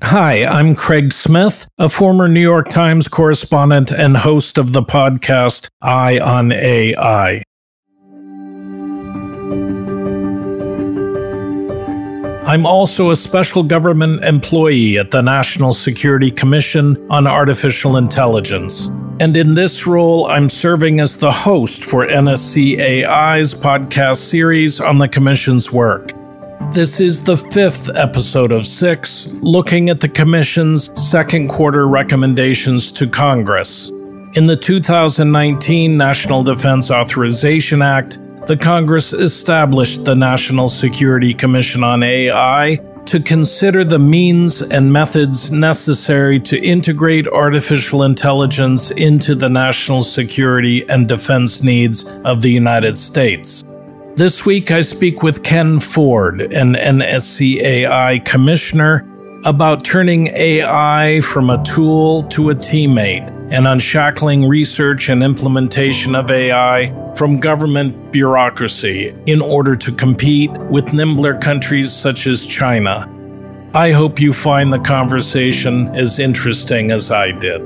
Hi, I'm Craig Smith, a former New York Times correspondent and host of the podcast Eye on AI. I'm also a special government employee at the National Security Commission on Artificial Intelligence. And in this role, I'm serving as the host for NSCAI's podcast series on the Commission's work. This is the 5th episode of 6, looking at the Commission's second quarter recommendations to Congress. In the 2019 National Defense Authorization Act, the Congress established the National Security Commission on AI to consider the means and methods necessary to integrate artificial intelligence into the national security and defense needs of the United States. This week, I speak with Ken Ford, an NSCAI commissioner, about turning AI from a tool to a teammate and unshackling research and implementation of AI from government bureaucracy in order to compete with nimbler countries such as China. I hope you find the conversation as interesting as I did.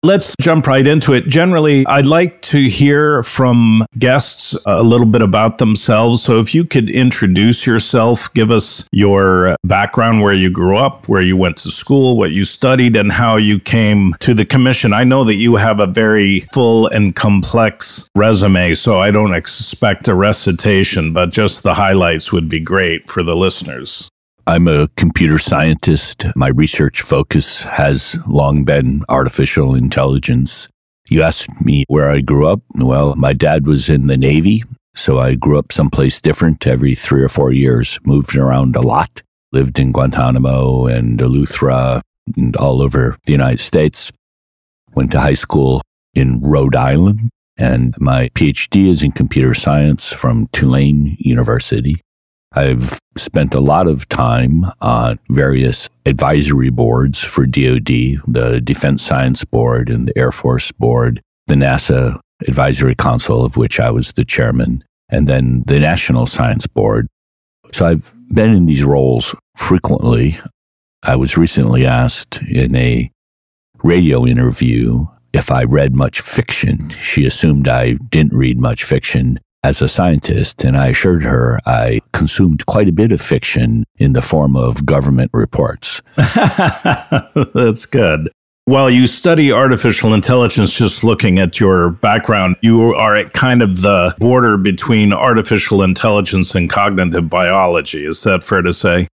Let's jump right into it. Generally, I'd like to hear from guests a little bit about themselves. So if you could introduce yourself, give us your background, where you grew up, where you went to school, what you studied, and how you came to the commission. I know that you have a very full and complex resume, so I don't expect a recitation, but just the highlights would be great for the listeners. I'm a computer scientist. My research focus has long been artificial intelligence. You asked me where I grew up. Well, my dad was in the Navy, so I grew up someplace different every 3 or 4 years, moved around a lot, lived in Guantanamo and Eleuthera and all over the United States. Went to high school in Rhode Island, and my PhD is in computer science from Tulane University. I've spent a lot of time on various advisory boards for DoD, the Defense Science Board and the Air Force Board, the NASA Advisory Council, of which I was the chairman, and then the National Science Board. So I've been in these roles frequently. I was recently asked in a radio interview if I read much fiction. She assumed I didn't read much fiction as a scientist, and I assured her I consumed quite a bit of fiction in the form of government reports. That's good. While you study artificial intelligence, just looking at your background, you are at kind of the border between artificial intelligence and cognitive biology. Is that fair to say?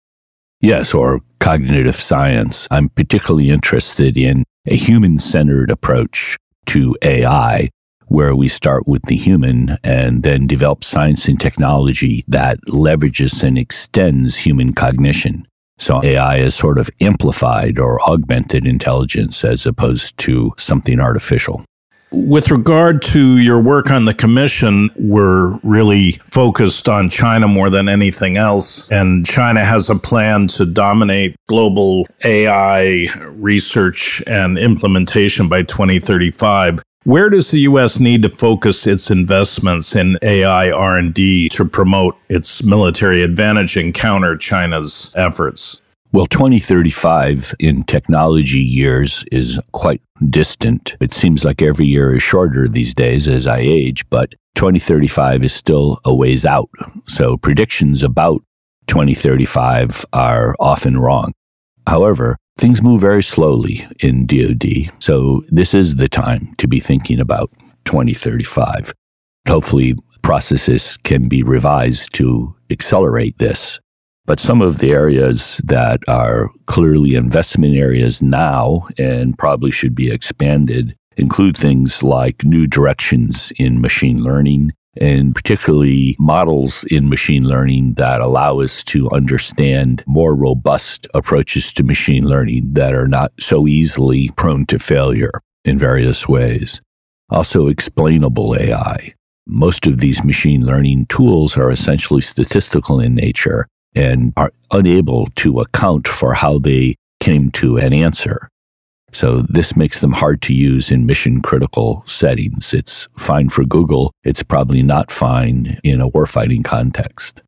Yes, or cognitive science. I'm particularly interested in a human-centered approach to AI, where we start with the human and then develop science and technology that leverages and extends human cognition. So AI is sort of amplified or augmented intelligence as opposed to something artificial. With regard to your work on the commission, we're really focused on China more than anything else. And China has a plan to dominate global AI research and implementation by 2035. Where does the U.S. need to focus its investments in AI R&D to promote its military advantage and counter China's efforts? Well, 2035 in technology years is quite distant. It seems like every year is shorter these days as I age, but 2035 is still a ways out. So predictions about 2035 are often wrong. However, things move very slowly in DoD, so this is the time to be thinking about 2035. Hopefully, processes can be revised to accelerate this. But some of the areas that are clearly investment areas now and probably should be expanded include things like new directions in machine learning, and particularly models in machine learning that allow us to understand more robust approaches to machine learning that are not so easily prone to failure in various ways. Also, explainable AI. Most of these machine learning tools are essentially statistical in nature and are unable to account for how they came to an answer. So this makes them hard to use in mission-critical settings. It's fine for Google. It's probably not fine in a warfighting context.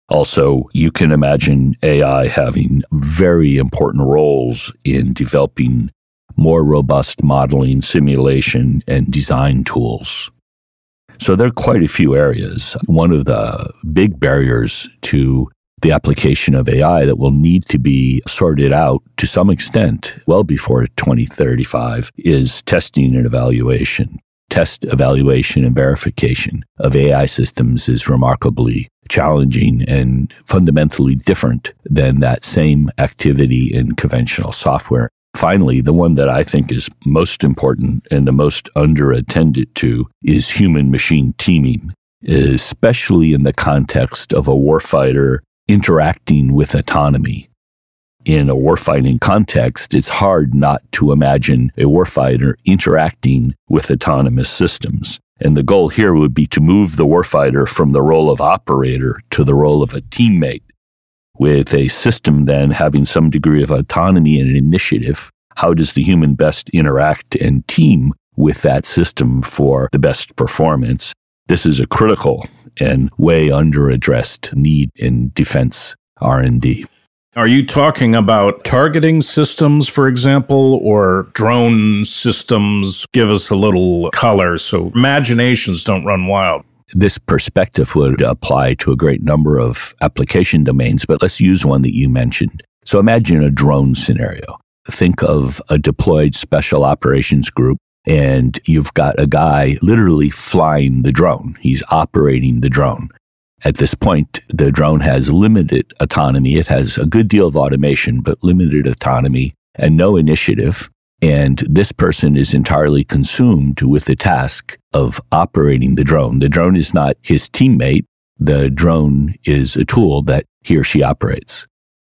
Also, you can imagine AI having very important roles in developing more robust modeling, simulation, and design tools. So there are quite a few areas. One of the big barriers to the application of AI that will need to be sorted out to some extent well before 2035 is testing and evaluation. Test, evaluation, and verification of AI systems is remarkably challenging and fundamentally different than that same activity in conventional software. Finally, the one that I think is most important and the most underattended to is human-machine teaming, especially in the context of a warfighter interacting with autonomy. In a warfighting context, it's hard not to imagine a warfighter interacting with autonomous systems. And the goal here would be to move the warfighter from the role of operator to the role of a teammate, with a system then having some degree of autonomy and initiative. How does the human best interact and team with that system for the best performance? This is a critical and way underaddressed need in defense R&D. Are you talking about targeting systems, for example, or drone systems? Give us a little color so imaginations don't run wild. This perspective would apply to a great number of application domains, but let's use one that you mentioned. So imagine a drone scenario. Think of a deployed special operations group, and you've got a guy literally flying the drone. He's operating the drone. At this point, the drone has limited autonomy. It has a good deal of automation, but limited autonomy and no initiative. And this person is entirely consumed with the task of operating the drone. The drone is not his teammate. The drone is a tool that he or she operates.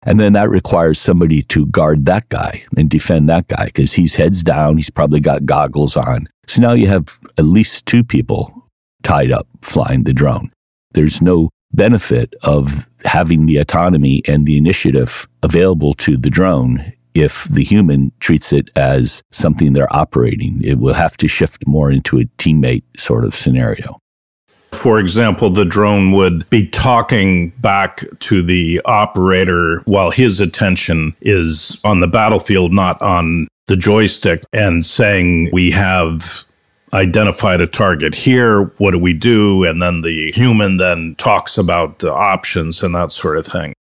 And then that requires somebody to guard that guy and defend that guy because he's heads down. He's probably got goggles on. So now you have at least two people tied up flying the drone. There's no benefit of having the autonomy and the initiative available to the drone if the human treats it as something they're operating. It will have to shift more into a teammate sort of scenario. For example, the drone would be talking back to the operator while his attention is on the battlefield, not on the joystick, and saying, we have identified a target here, what do we do? And then the human then talks about the options and that sort of thing.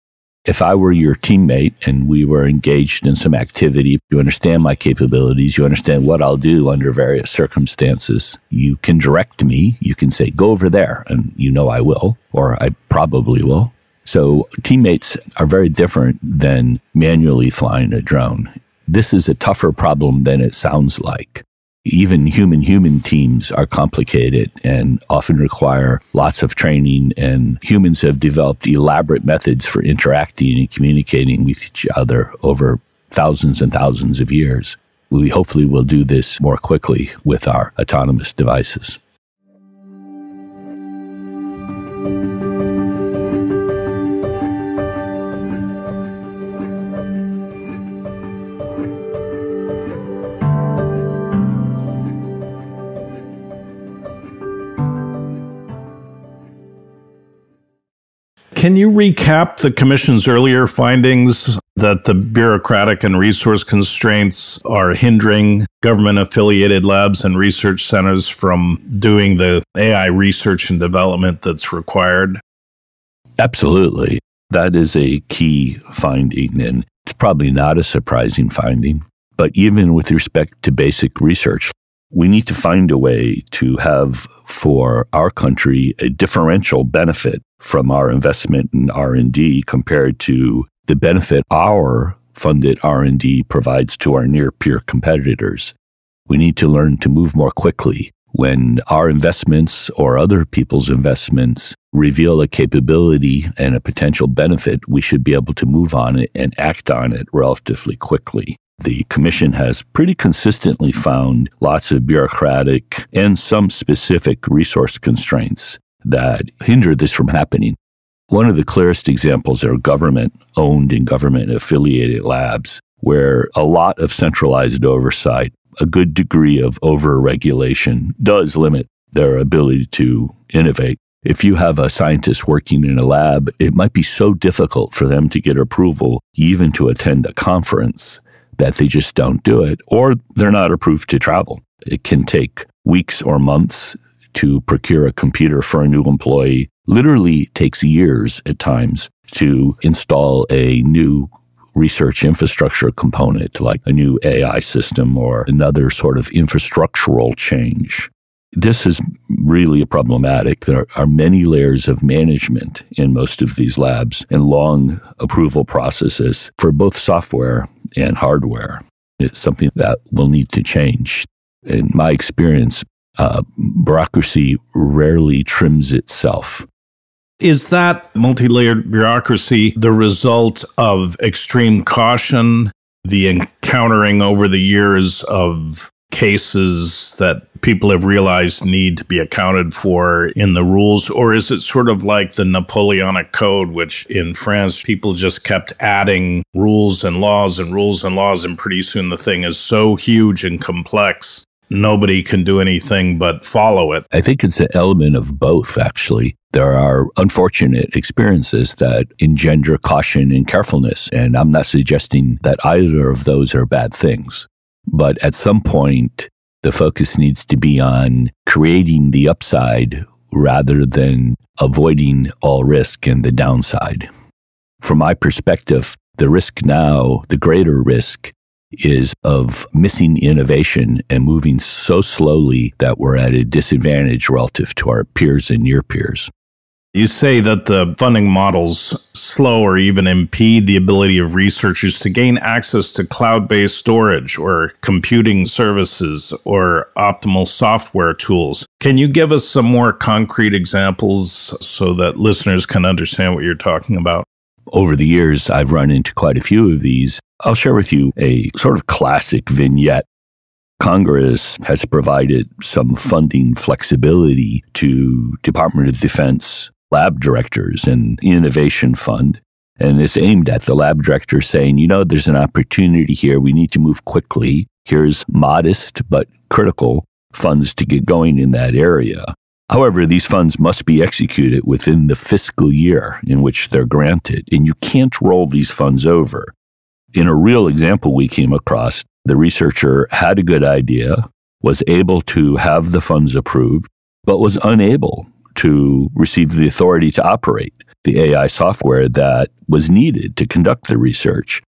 If I were your teammate and we were engaged in some activity, you understand my capabilities, you understand what I'll do under various circumstances, you can direct me, you can say, go over there, and you know I will, or I probably will. So teammates are very different than manually flying a drone. This is a tougher problem than it sounds like. Even human-human teams are complicated and often require lots of training, and humans have developed elaborate methods for interacting and communicating with each other over thousands and thousands of years. We hopefully will do this more quickly with our autonomous devices. Can you recap the Commission's earlier findings that the bureaucratic and resource constraints are hindering government-affiliated labs and research centers from doing the AI research and development that's required? Absolutely. That is a key finding, and it's probably not a surprising finding. But even with respect to basic research, we need to find a way to have, for our country, a differential benefit from our investment in R&D compared to the benefit our funded R&D provides to our near-peer competitors. We need to learn to move more quickly. When our investments or other people's investments reveal a capability and a potential benefit, we should be able to move on it and act on it relatively quickly. The Commission has pretty consistently found lots of bureaucratic and some specific resource constraints that hinder this from happening. One of the clearest examples are government-owned and government-affiliated labs. where a lot of centralized oversight, a good degree of over-regulation does limit their ability to innovate. If you have a scientist working in a lab, it might be so difficult for them to get approval even to attend a conference that they just don't do it, or they're not approved to travel. It can take weeks or months to procure a computer for a new employee. Literally takes years at times to install a new research infrastructure component, like a new AI system or another sort of infrastructural change. This is really problematic. There are many layers of management in most of these labs and long approval processes for both software and hardware. It's something that will need to change. In my experience, bureaucracy rarely trims itself. Is that multi-layered bureaucracy the result of extreme caution, the encountering over the years of cases that people have realized need to be accounted for in the rules? Or is it sort of like the Napoleonic Code, which in France, people just kept adding rules and laws and rules and laws, and pretty soon the thing is so huge and complex, nobody can do anything but follow it? I think it's an element of both, actually. There are unfortunate experiences that engender caution and carefulness, and I'm not suggesting that either of those are bad things. But at some point, the focus needs to be on creating the upside rather than avoiding all risk and the downside. From my perspective, the risk now, the greater risk, is of missing innovation and moving so slowly that we're at a disadvantage relative to our peers and near peers. You say that the funding models slow or even impede the ability of researchers to gain access to cloud-based storage or computing services or optimal software tools. Can you give us some more concrete examples so that listeners can understand what you're talking about? Over the years, I've run into quite a few of these. I'll share with you a sort of classic vignette. Congress has provided some funding flexibility to Department of Defense lab directors and Innovation Fund. And it's aimed at the lab directors saying, there's an opportunity here. We need to move quickly. Here's modest but critical funds to get going in that area. However, these funds must be executed within the fiscal year in which they're granted, and you can't roll these funds over. In a real example we came across, the researcher had a good idea, was able to have the funds approved, but was unable to receive the authority to operate the AI software that was needed to conduct the research.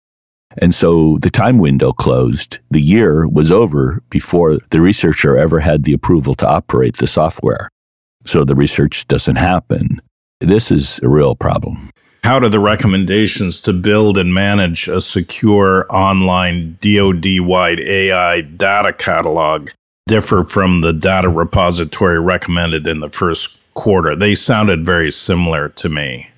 And so the time window closed. The year was over before the researcher ever had the approval to operate the software. So the research doesn't happen. This is a real problem. How do the recommendations to build and manage a secure online DoD-wide AI data catalog differ from the data repository recommended in the first quarter? They sounded very similar to me.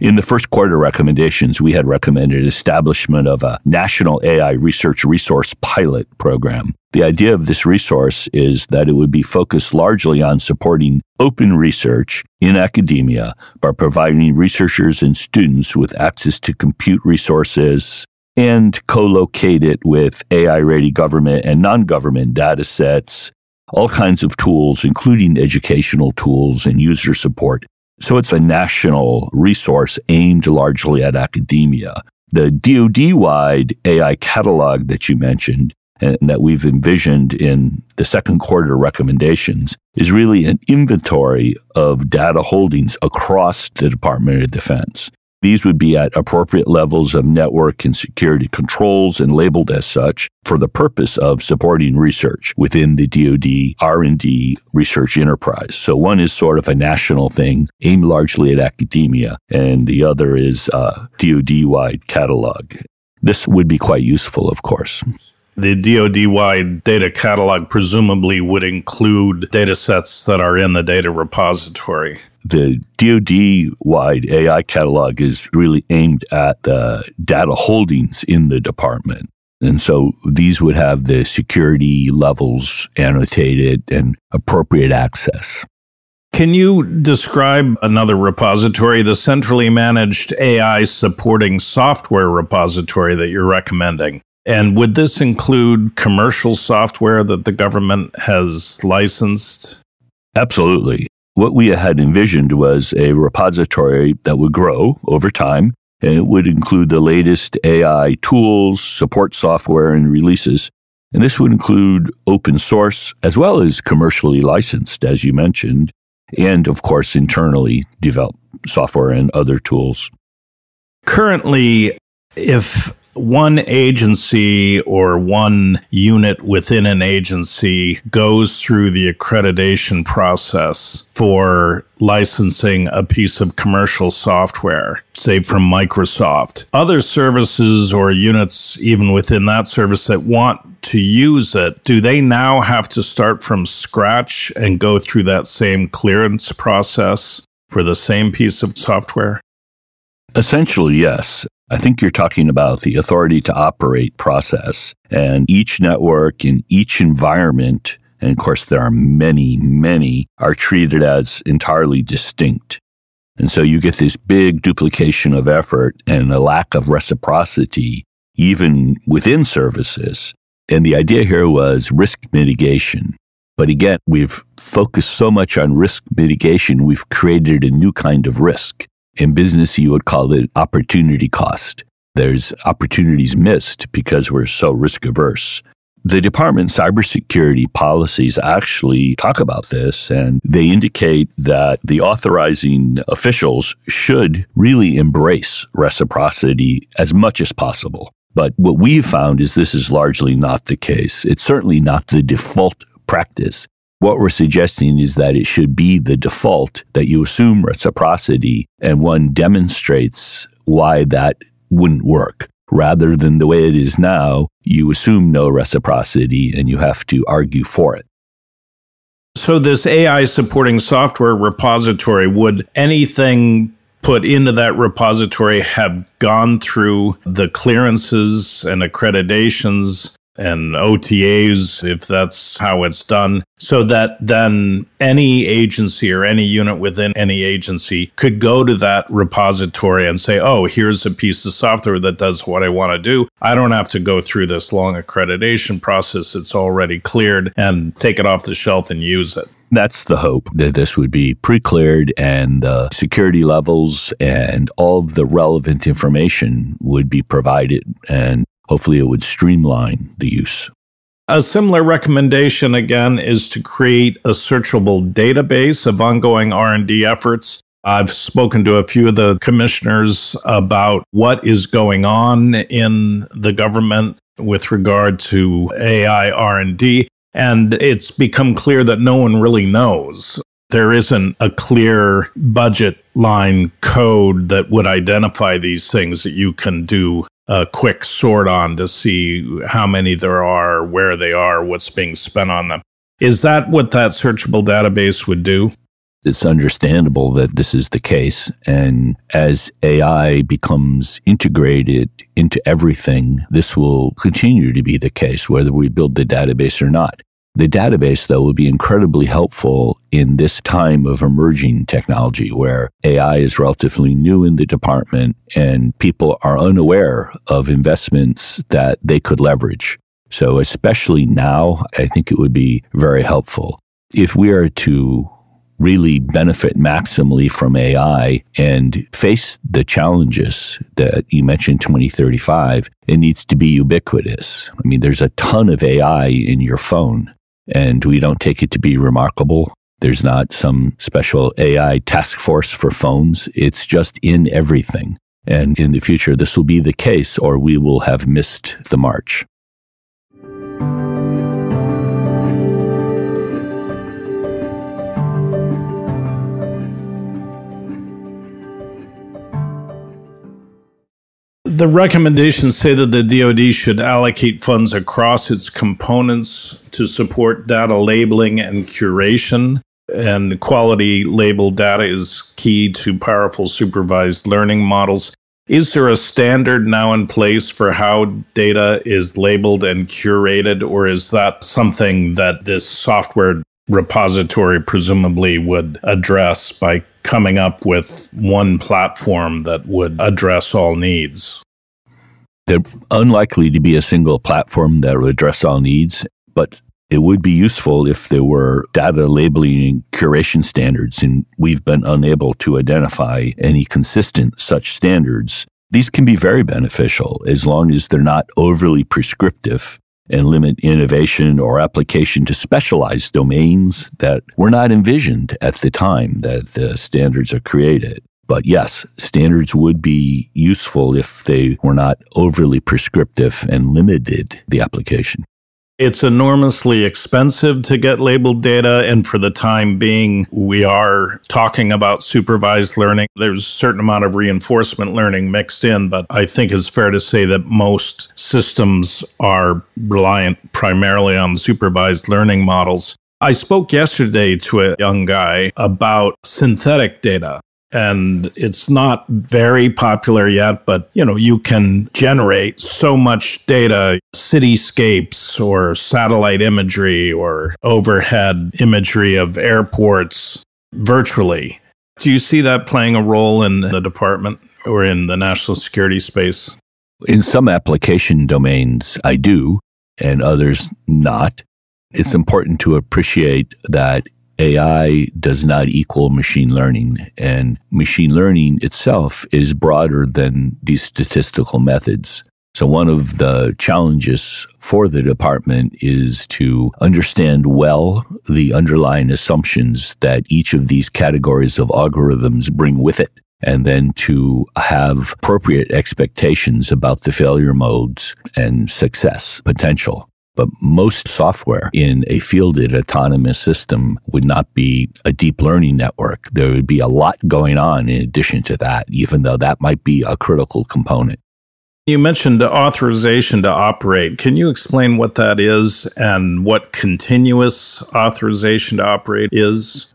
In the first quarter recommendations, we had recommended establishment of a national AI research resource pilot program. The idea of this resource is that it would be focused largely on supporting open research in academia by providing researchers and students with access to compute resources and co-locate it with AI-ready government and non-government data sets, all kinds of tools, including educational tools and user support. So it's a national resource aimed largely at academia. The DoD-wide AI catalog that you mentioned and that we've envisioned in the second quarter recommendations is really an inventory of data holdings across the Department of Defense. These would be at appropriate levels of network and security controls and labeled as such for the purpose of supporting research within the DoD R&D research enterprise. So one is sort of a national thing aimed largely at academia, and the other is a DoD-wide catalog. This would be quite useful, of course. The DoD-wide data catalog presumably would include data sets that are in the data repository. The DoD-wide AI catalog is really aimed at the data holdings in the department. And so these would have the security levels annotated and appropriate access. Can you describe another repository, the centrally managed AI supporting software repository that you're recommending? And would this include commercial software that the government has licensed? Absolutely. What we had envisioned was a repository that would grow over time, and it would include the latest AI tools, support software, and releases. And this would include open source as well as commercially licensed, as you mentioned, and of course, internally developed software and other tools. Currently, if one agency or one unit within an agency goes through the accreditation process for licensing a piece of commercial software, say from Microsoft, other services or units even within that service that want to use it, do they now have to start from scratch and go through that same clearance process for the same piece of software? Essentially, yes. I think you're talking about the authority to operate process, and each network in each environment, and of course there are many, are treated as entirely distinct. And so you get this big duplication of effort and a lack of reciprocity even within services. And the idea here was risk mitigation. But again, we've focused so much on risk mitigation, we've created a new kind of risk. In business, you would call it opportunity cost. There's opportunities missed because we're so risk averse. The department's cybersecurity policies actually talk about this, and they indicate that the authorizing officials should really embrace reciprocity as much as possible. But what we've found is this is largely not the case. It's certainly not the default practice. What we're suggesting is that it should be the default that you assume reciprocity and one demonstrates why that wouldn't work. Rather than the way it is now, you assume no reciprocity and you have to argue for it. So this AI supporting software repository, would anything put into that repository have gone through the clearances and accreditations and OTAs, if that's how it's done, so that then any agency or any unit within any agency could go to that repository and say, oh, here's a piece of software that does what I want to do. I don't have to go through this long accreditation process. It's already cleared, and take it off the shelf and use it. That's the hope, that this would be pre-cleared and the security levels and all of the relevant information would be provided, and hopefully it would streamline the use. A similar recommendation, again, is to create a searchable database of ongoing R&D efforts. I've spoken to a few of the commissioners about what is going on in the government with regard to AI R&D, and it's become clear that no one really knows. There isn't a clear budget line code that would identify these things that you can do a quick sort on to see how many there are, where they are, what's being spent on them. Is that what that searchable database would do? It's understandable that this is the case. And as AI becomes integrated into everything, this will continue to be the case, whether we build the database or not. The database, though, will be incredibly helpful in this time of emerging technology where AI is relatively new in the department and people are unaware of investments that they could leverage. So especially now, I think it would be very helpful. If we are to really benefit maximally from AI and face the challenges that you mentioned, 2035, it needs to be ubiquitous. I mean, there's a ton of AI in your phone, and we don't take it to be remarkable. There's not some special AI task force for phones. It's just in everything. And in the future, this will be the case, or we will have missed the march. The recommendations say that the DoD should allocate funds across its components to support data labeling and curation. And quality labeled data is key to powerful supervised learning models. Is there a standard now in place for how data is labeled and curated, or is that something that this software repository presumably would address by coming up with one platform that would address all needs? They're unlikely to be a single platform that will address all needs, but it would be useful if there were data labeling and curation standards, and we've been unable to identify any consistent such standards. These can be very beneficial as long as they're not overly prescriptive and limit innovation or application to specialized domains that were not envisioned at the time that the standards are created. But yes, standards would be useful if they were not overly prescriptive and limited the application. It's enormously expensive to get labeled data, and for the time being, we are talking about supervised learning. There's a certain amount of reinforcement learning mixed in, but I think it's fair to say that most systems are reliant primarily on supervised learning models. I spoke yesterday to a young guy about synthetic data. And it's not very popular yet, but, you can generate so much data, cityscapes or satellite imagery or overhead imagery of airports virtually. Do you see that playing a role in the department or in the national security space? In some application domains, I do, and others not. It's important to appreciate that AI does not equal machine learning, and machine learning itself is broader than these statistical methods. So one of the challenges for the department is to understand well the underlying assumptions that each of these categories of algorithms bring with it, and then to have appropriate expectations about the failure modes and success potential. But most software in a fielded autonomous system would not be a deep learning network. There would be a lot going on in addition to that, even though that might be a critical component. You mentioned authorization to operate. Can you explain what that is and what continuous authorization to operate is?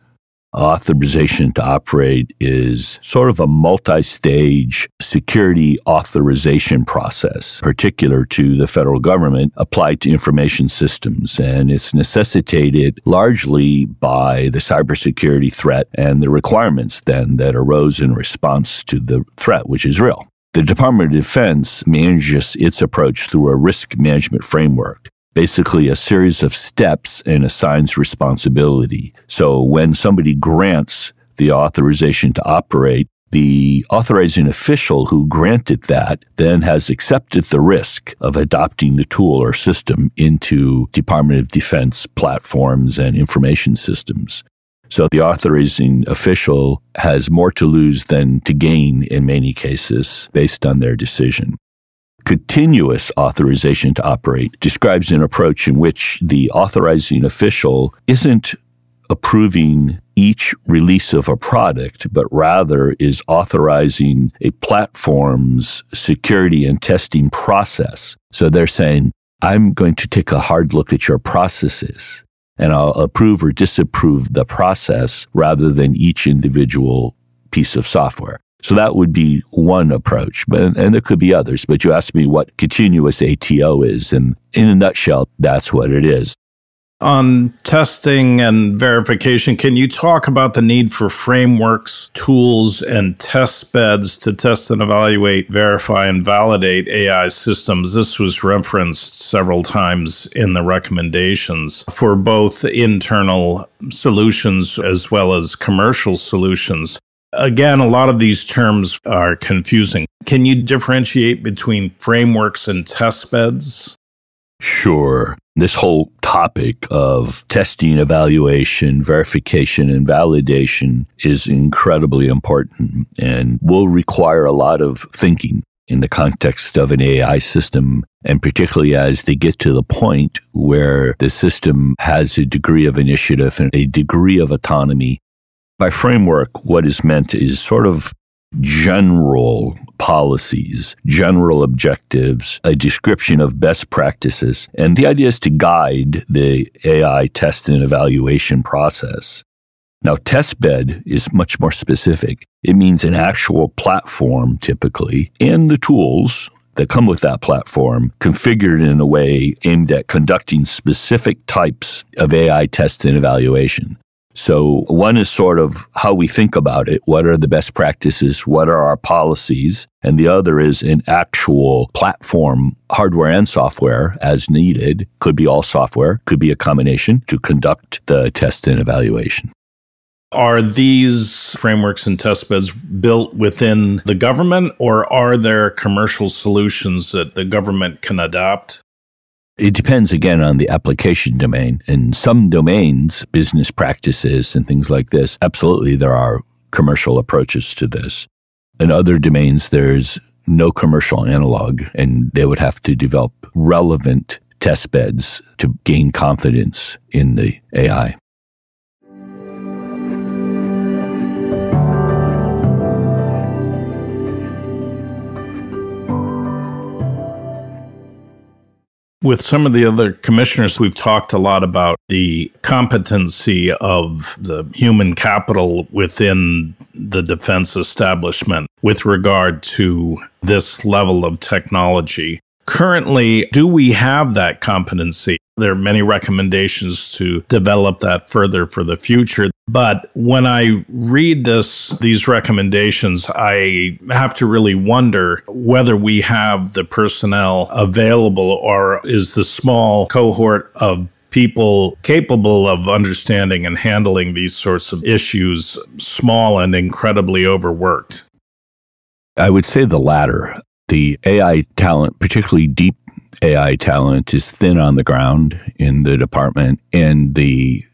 Authorization to operate is sort of a multi-stage security authorization process, particular to the federal government, applied to information systems. And it's necessitated largely by the cybersecurity threat and the requirements then that arose in response to the threat, which is real. The Department of Defense manages its approach through a risk management framework. Basically a series of steps and assigns responsibility. So when somebody grants the authorization to operate, the authorizing official who granted that then has accepted the risk of adopting the tool or system into Department of Defense platforms and information systems. So the authorizing official has more to lose than to gain in many cases based on their decision. Continuous authorization to operate describes an approach in which the authorizing official isn't approving each release of a product, but rather is authorizing a platform's security and testing process. So they're saying, I'm going to take a hard look at your processes, and I'll approve or disapprove the process rather than each individual piece of software. So that would be one approach, and there could be others. But you asked me what continuous ATO is, and in a nutshell, that's what it is. On testing and verification, can you talk about the need for frameworks, tools, and test beds to test and evaluate, verify, and validate AI systems? This was referenced several times in the recommendations for both internal solutions as well as commercial solutions. Again, a lot of these terms are confusing. Can you differentiate between frameworks and test beds? Sure. This whole topic of testing, evaluation, verification, and validation is incredibly important and will require a lot of thinking in the context of an AI system, and particularly as they get to the point where the system has a degree of initiative and a degree of autonomy. By framework, what is meant is sort of general policies, general objectives, a description of best practices. And the idea is to guide the AI test and evaluation process. Now, test bed is much more specific. It means an actual platform, typically, and the tools that come with that platform configured in a way aimed at conducting specific types of AI test and evaluation. So one is sort of how we think about it. What are the best practices? What are our policies? And the other is an actual platform, hardware and software as needed. Could be all software, could be a combination to conduct the test and evaluation. Are these frameworks and testbeds built within the government, or are there commercial solutions that the government can adopt? It depends, again, on the application domain. In some domains, business practices and things like this, absolutely there are commercial approaches to this. In other domains, there's no commercial analog, and they would have to develop relevant test beds to gain confidence in the AI. With some of the other commissioners, we've talked a lot about the competency of the human capital within the defense establishment with regard to this level of technology. Currently, do we have that competency? There are many recommendations to develop that further for the future. But when I read these recommendations, I have to really wonder whether we have the personnel available, or is the small cohort of people capable of understanding and handling these sorts of issues small and incredibly overworked? I would say the latter. The AI talent, particularly deep AI talent, is thin on the ground in the department, and the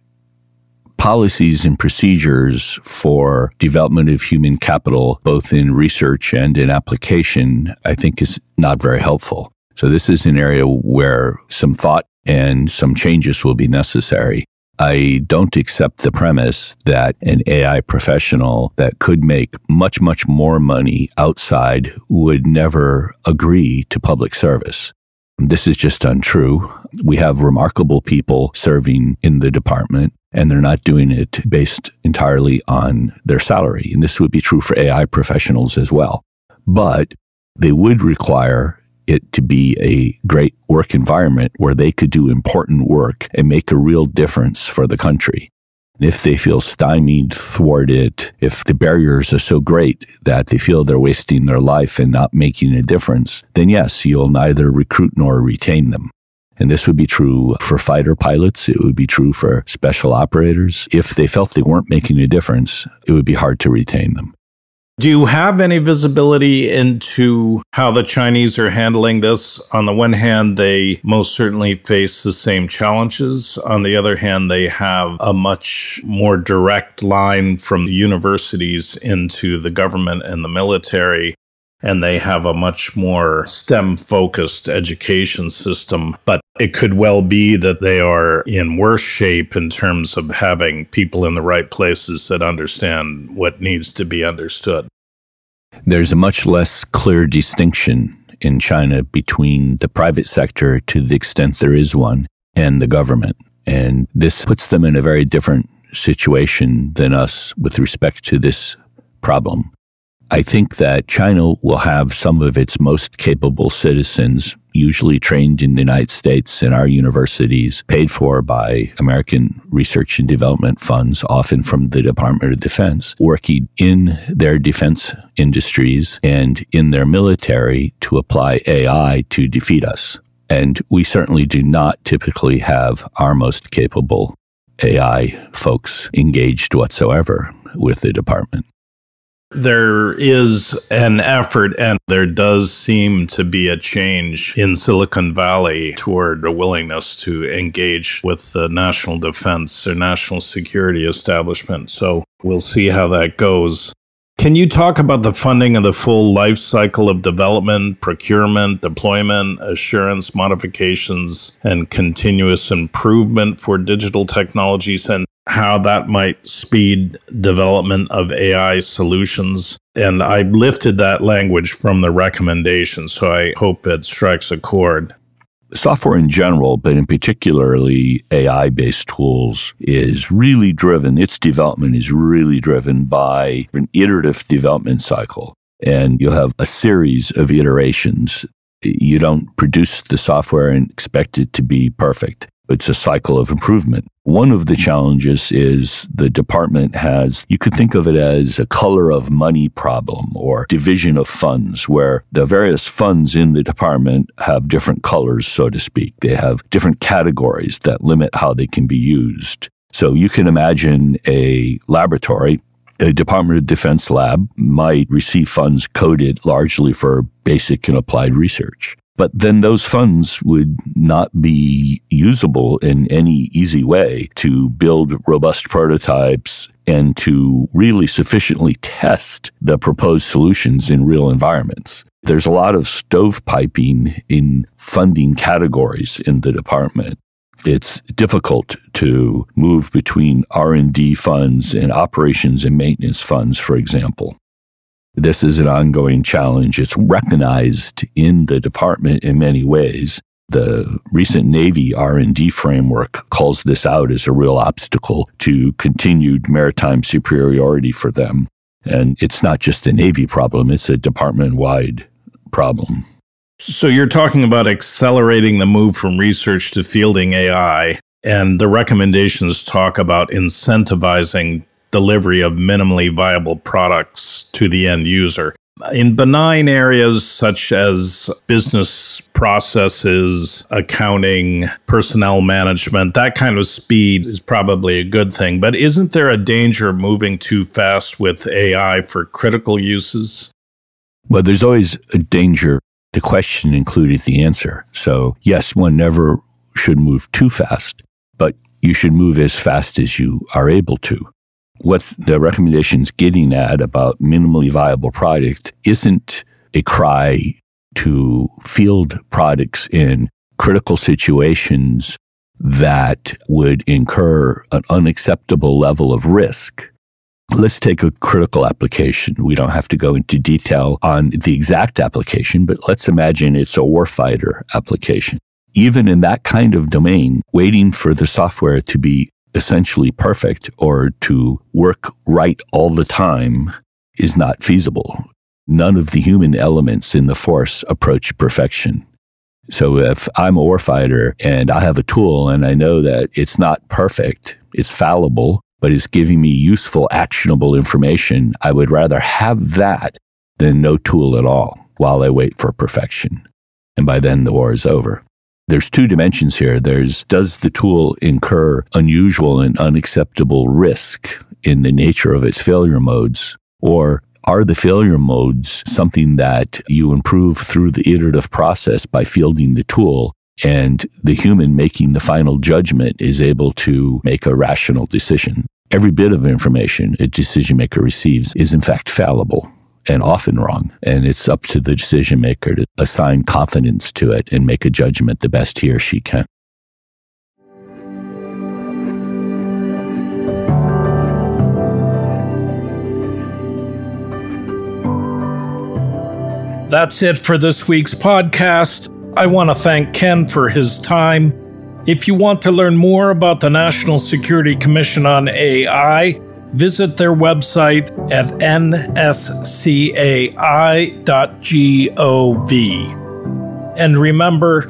policies and procedures for development of human capital, both in research and in application, I think is not very helpful. So this is an area where some thought and some changes will be necessary. I don't accept the premise that an AI professional that could make much, much more money outside would never agree to public service. This is just untrue. We have remarkable people serving in the department, and they're not doing it based entirely on their salary. And this would be true for AI professionals as well. But they would require it to be a great work environment where they could do important work and make a real difference for the country. And if they feel stymied, thwarted, if the barriers are so great that they feel they're wasting their life and not making a difference, then yes, you'll neither recruit nor retain them. And this would be true for fighter pilots. It would be true for special operators. If they felt they weren't making a difference, it would be hard to retain them. Do you have any visibility into how the Chinese are handling this? On the one hand, they most certainly face the same challenges. On the other hand, they have a much more direct line from the universities into the government and the military, and they have a much more STEM-focused education system. But it could well be that they are in worse shape in terms of having people in the right places that understand what needs to be understood. There's a much less clear distinction in China between the private sector, to the extent there is one, and the government. And this puts them in a very different situation than us with respect to this problem. I think that China will have some of its most capable citizens, usually trained in the United States in our universities, paid for by American research and development funds, often from the Department of Defense, working in their defense industries and in their military to apply AI to defeat us. And we certainly do not typically have our most capable AI folks engaged whatsoever with the department. There is an effort, and there does seem to be a change in Silicon Valley toward a willingness to engage with the national defense or national security establishment. So we'll see how that goes. Can you talk about the funding of the full life cycle of development, procurement, deployment, assurance, modifications, and continuous improvement for digital technologies, and how that might speed development of AI solutions? And I lifted that language from the recommendation, so I hope it strikes a chord. Software in general, but in particularly AI-based tools, is really driven, its development is really driven by an iterative development cycle. And you'll have a series of iterations. You don't produce the software and expect it to be perfect. It's a cycle of improvement. One of the challenges is the department has, you could think of it as a color of money problem or division of funds, where the various funds in the department have different colors, so to speak. They have different categories that limit how they can be used. So you can imagine a laboratory. A Department of Defense lab might receive funds coded largely for basic and applied research. But then those funds would not be usable in any easy way to build robust prototypes and to really sufficiently test the proposed solutions in real environments. There's a lot of stovepiping in funding categories in the department. It's difficult to move between R&D funds and operations and maintenance funds, for example. This is an ongoing challenge. It's recognized in the department in many ways. The recent Navy R&D framework calls this out as a real obstacle to continued maritime superiority for them. And it's not just a Navy problem, it's a department-wide problem. So you're talking about accelerating the move from research to fielding AI, and the recommendations talk about incentivizing delivery of minimally viable products to the end user. In benign areas such as business processes, accounting, personnel management, that kind of speed is probably a good thing. But isn't there a danger of moving too fast with AI for critical uses? Well, there's always a danger. The question included the answer. So yes, one never should move too fast, but you should move as fast as you are able to. What the recommendation's getting at about minimally viable product isn't a cry to field products in critical situations that would incur an unacceptable level of risk. Let's take a critical application. We don't have to go into detail on the exact application, but let's imagine it's a warfighter application. Even in that kind of domain, waiting for the software to be essentially perfect or to work right all the time is not feasible. None of the human elements in the force approach perfection. So if I'm a warfighter and I have a tool and I know that it's not perfect, it's fallible, but it's giving me useful, actionable information, I would rather have that than no tool at all while I wait for perfection. And by then the war is over. There's two dimensions here. Does the tool incur unusual and unacceptable risk in the nature of its failure modes? Or are the failure modes something that you improve through the iterative process by fielding the tool, and the human making the final judgment is able to make a rational decision? Every bit of information a decision maker receives is in fact fallible and often wrong. And it's up to the decision maker to assign confidence to it and make a judgment the best he or she can. That's it for this week's podcast. I want to thank Ken for his time. If you want to learn more about the National Security Commission on AI, visit their website at nscai.gov. And remember,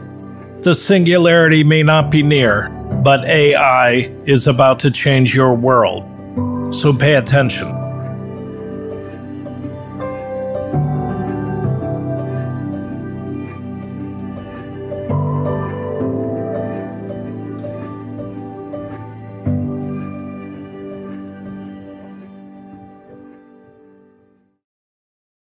the singularity may not be near, but AI is about to change your world. So pay attention.